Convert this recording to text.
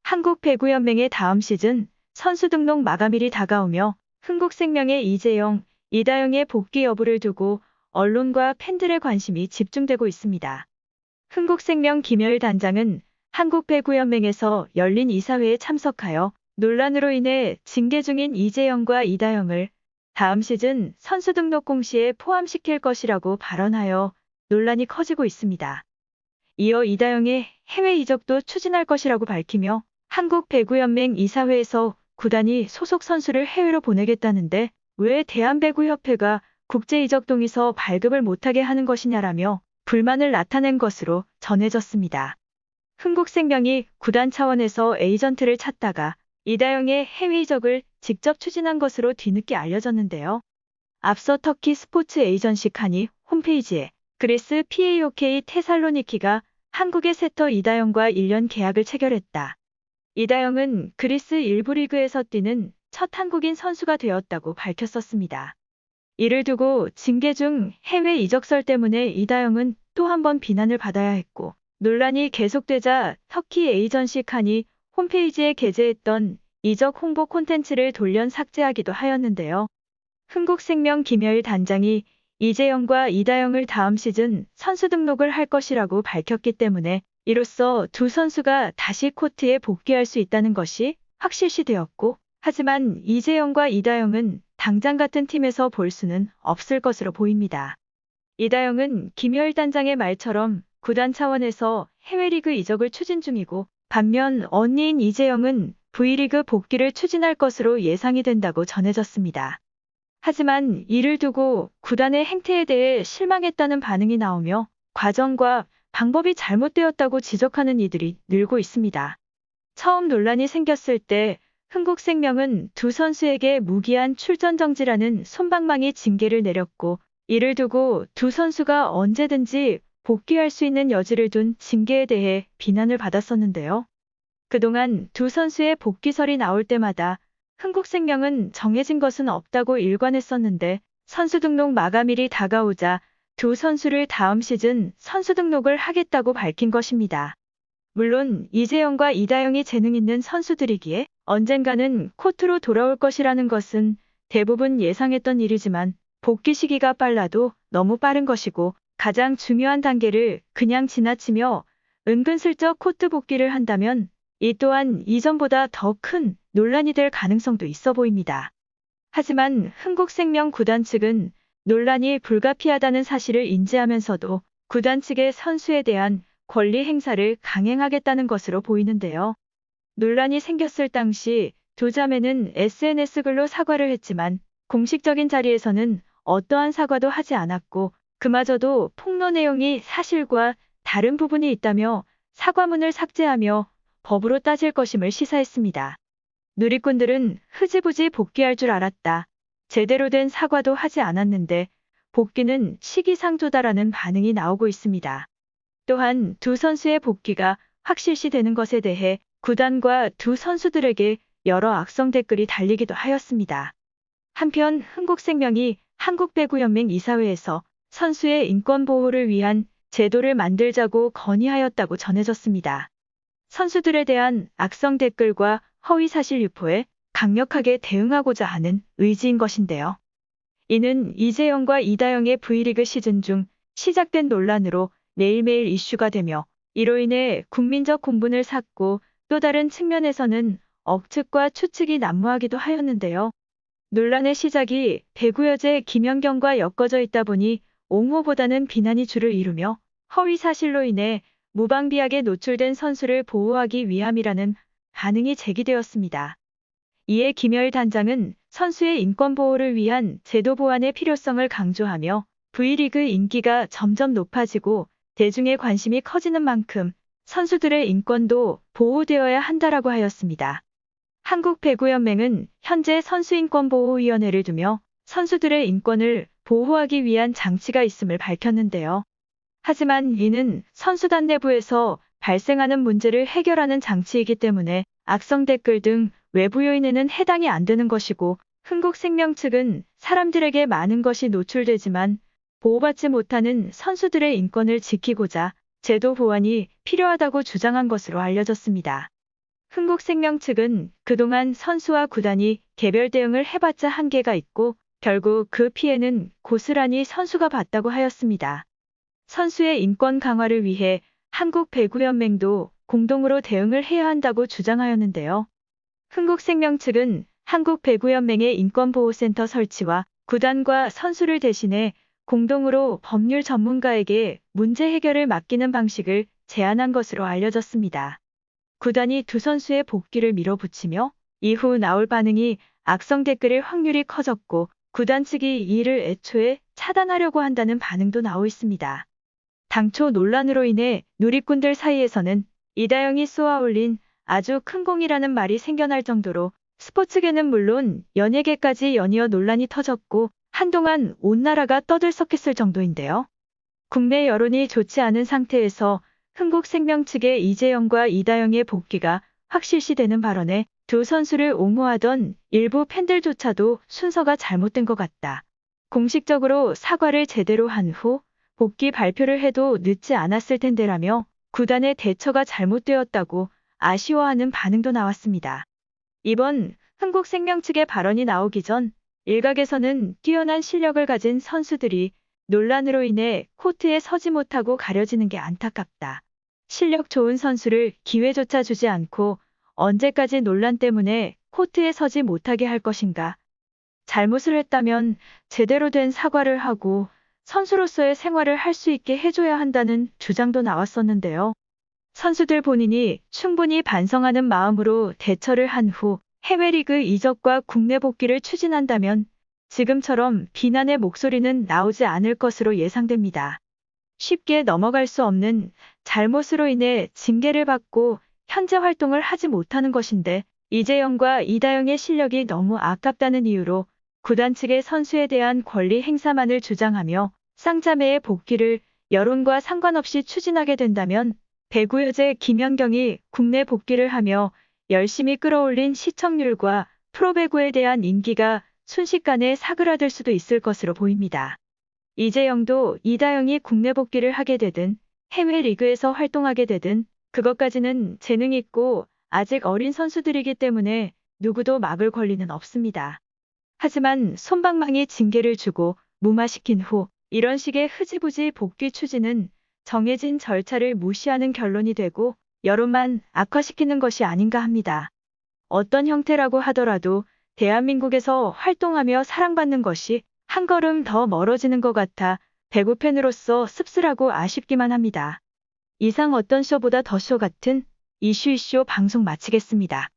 한국배구연맹의 다음 시즌 선수 등록 마감일이 다가오며 흥국생명의 이재영, 이다영의 복귀 여부를 두고 언론과 팬들의 관심이 집중되고 있습니다. 흥국생명 김여일 단장은 한국배구연맹에서 열린 이사회에 참석하여 논란으로 인해 징계 중인 이재영과 이다영을 다음 시즌 선수 등록 공시에 포함시킬 것이라고 발언하여 논란이 커지고 있습니다. 이어 이다영의 해외 이적도 추진할 것이라고 밝히며 한국배구연맹 이사회에서 구단이 소속 선수를 해외로 보내겠다는데 왜 대한배구협회가 국제이적 동의서 발급을 못하게 하는 것이냐라며 불만을 나타낸 것으로 전해졌습니다. 흥국생명이 구단 차원에서 에이전트를 찾다가 이다영의 해외 이적을 직접 추진한 것으로 뒤늦게 알려졌는데요. 앞서 터키 스포츠 에이전시 칸이 홈페이지에 그리스 PAOK 테살로니키가 한국의 세터 이다영과 1년 계약을 체결했다. 이다영은 그리스 일부 리그에서 뛰는 첫 한국인 선수가 되었다고 밝혔었습니다. 이를 두고 징계 중 해외 이적설 때문에 이다영은 또 한 번 비난을 받아야 했고 논란이 계속되자 터키 에이전시 칸이 홈페이지에 게재했던 이적 홍보 콘텐츠를 돌연 삭제하기도 하였는데요. 흥국생명 김여일 단장이 이재영과 이다영을 다음 시즌 선수 등록을 할 것이라고 밝혔기 때문에 이로써 두 선수가 다시 코트에 복귀할 수 있다는 것이 확실시되었고, 하지만 이재영과 이다영은 당장 같은 팀에서 볼 수는 없을 것으로 보입니다. 이다영은 김여일 단장의 말처럼 구단 차원에서 해외 리그 이적을 추진 중이고, 반면 언니인 이재영은 V리그 복귀를 추진할 것으로 예상이 된다고 전해졌습니다. 하지만 이를 두고 구단의 행태에 대해 실망했다는 반응이 나오며 과정과 방법이 잘못되었다고 지적하는 이들이 늘고 있습니다. 처음 논란이 생겼을 때 흥국생명은 두 선수에게 무기한 출전 정지라는 솜방망이 징계를 내렸고, 이를 두고 두 선수가 언제든지 복귀할 수 있는 여지를 둔 징계에 대해 비난을 받았었는데요. 그동안 두 선수의 복귀설이 나올 때마다 흥국생명은 정해진 것은 없다고 일관했었는데 선수 등록 마감일이 다가오자 두 선수를 다음 시즌 선수 등록을 하겠다고 밝힌 것입니다. 물론 이재영과 이다영이 재능 있는 선수들이기에 언젠가는 코트로 돌아올 것이라는 것은 대부분 예상했던 일이지만 복귀 시기가 빨라도 너무 빠른 것이고 가장 중요한 단계를 그냥 지나치며 은근슬쩍 코트 복귀를 한다면 이 또한 이전보다 더 큰 논란이 될 가능성도 있어 보입니다. 하지만 흥국생명 구단 측은 논란이 불가피하다는 사실을 인지하면서도 구단 측의 선수에 대한 권리 행사를 강행하겠다는 것으로 보이는데요. 논란이 생겼을 당시 두 자매는 SNS 글로 사과를 했지만 공식적인 자리에서는 어떠한 사과도 하지 않았고 그마저도 폭로 내용이 사실과 다른 부분이 있다며 사과문을 삭제하며 법으로 따질 것임을 시사했습니다. 누리꾼들은 흐지부지 복귀할 줄 알았다. 제대로 된 사과도 하지 않았는데 복귀는 시기상조다라는 반응이 나오고 있습니다. 또한 두 선수의 복귀가 확실시되는 것에 대해 구단과 두 선수들에게 여러 악성 댓글이 달리기도 하였습니다. 한편 흥국생명이 한국배구연맹 이사회에서 선수의 인권 보호를 위한 제도를 만들자고 건의하였다고 전해졌습니다. 선수들에 대한 악성 댓글과 허위사실 유포에 강력하게 대응하고자 하는 의지인 것인데요. 이는 이재영과 이다영의 V리그 시즌 중 시작된 논란으로 매일매일 이슈가 되며 이로 인해 국민적 공분을 샀고 또 다른 측면에서는 억측과 추측이 난무하기도 하였는데요. 논란의 시작이 배구여제 김연경과 엮어져 있다 보니 옹호보다는 비난이 주를 이루며 허위사실로 인해 무방비하게 노출된 선수를 보호하기 위함이라는 반응이 제기되었습니다. 이에 김여일 단장은 선수의 인권 보호를 위한 제도 보완의 필요성을 강조하며 V리그 인기가 점점 높아지고 대중의 관심이 커지는 만큼 선수들의 인권도 보호되어야 한다라고 하였습니다. 한국배구연맹은 현재 선수인권보호위원회를 두며 선수들의 인권을 보호하기 위한 장치가 있음을 밝혔는데요. 하지만 이는 선수단 내부에서 발생하는 문제를 해결하는 장치이기 때문에 악성 댓글 등 외부 요인에는 해당이 안 되는 것이고 흥국생명 측은 사람들에게 많은 것이 노출되지만 보호받지 못하는 선수들의 인권을 지키고자 제도 보완이 필요하다고 주장한 것으로 알려졌습니다. 흥국생명 측은 그동안 선수와 구단이 개별 대응을 해봤자 한계가 있고 결국 그 피해는 고스란히 선수가 봤다고 하였습니다. 선수의 인권 강화를 위해 한국배구연맹도 공동으로 대응을 해야 한다고 주장하였는데요. 흥국생명 측은 한국배구연맹의 인권보호센터 설치와 구단과 선수를 대신해 공동으로 법률 전문가에게 문제 해결을 맡기는 방식을 제안한 것으로 알려졌습니다. 구단이 두 선수의 복귀를 밀어붙이며 이후 나올 반응이 악성 댓글일 확률이 커졌고 구단 측이 이 일을 애초에 차단하려고 한다는 반응도 나오고 있습니다. 당초 논란으로 인해 누리꾼들 사이에서는 이다영이 쏘아올린 아주 큰 공이라는 말이 생겨날 정도로 스포츠계는 물론 연예계까지 연이어 논란이 터졌고 한동안 온 나라가 떠들썩했을 정도인데요. 국내 여론이 좋지 않은 상태에서 흥국생명 측의 이재영과 이다영의 복귀가 확실시되는 발언에 두 선수를 옹호하던 일부 팬들조차도 순서가 잘못된 것 같다. 공식적으로 사과를 제대로 한 후 복귀 발표를 해도 늦지 않았을 텐데라며 구단의 대처가 잘못되었다고 아쉬워하는 반응도 나왔습니다. 이번 흥국생명 측의 발언이 나오기 전 일각에서는 뛰어난 실력을 가진 선수들이 논란으로 인해 코트에 서지 못하고 가려지는 게 안타깝다. 실력 좋은 선수를 기회조차 주지 않고 언제까지 논란 때문에 코트에 서지 못하게 할 것인가. 잘못을 했다면 제대로 된 사과를 하고 선수로서의 생활을 할 수 있게 해줘야 한다는 주장도 나왔었는데요. 선수들 본인이 충분히 반성하는 마음으로 대처를 한 후 해외 리그 이적과 국내 복귀를 추진한다면 지금처럼 비난의 목소리는 나오지 않을 것으로 예상됩니다. 쉽게 넘어갈 수 없는 잘못으로 인해 징계를 받고 현재 활동을 하지 못하는 것인데 이재영과 이다영의 실력이 너무 아깝다는 이유로 구단 측의 선수에 대한 권리 행사만을 주장하며 쌍자매의 복귀를 여론과 상관없이 추진하게 된다면 배구 여제 김연경이 국내 복귀를 하며 열심히 끌어올린 시청률과 프로배구에 대한 인기가 순식간에 사그라들 수도 있을 것으로 보입니다. 이재영도 이다영이 국내 복귀를 하게 되든 해외 리그에서 활동하게 되든 그것까지는 재능 있고 아직 어린 선수들이기 때문에 누구도 막을 권리는 없습니다. 하지만 솜방망이 징계를 주고 무마시킨 후 이런 식의 흐지부지 복귀 추진은 정해진 절차를 무시하는 결론이 되고 여론만 악화시키는 것이 아닌가 합니다. 어떤 형태라고 하더라도 대한민국에서 활동하며 사랑받는 것이 한 걸음 더 멀어지는 것 같아 배구 팬으로서 씁쓸하고 아쉽기만 합니다. 이상 어떤 쇼보다 더 쇼 같은 이슈 방송 마치겠습니다.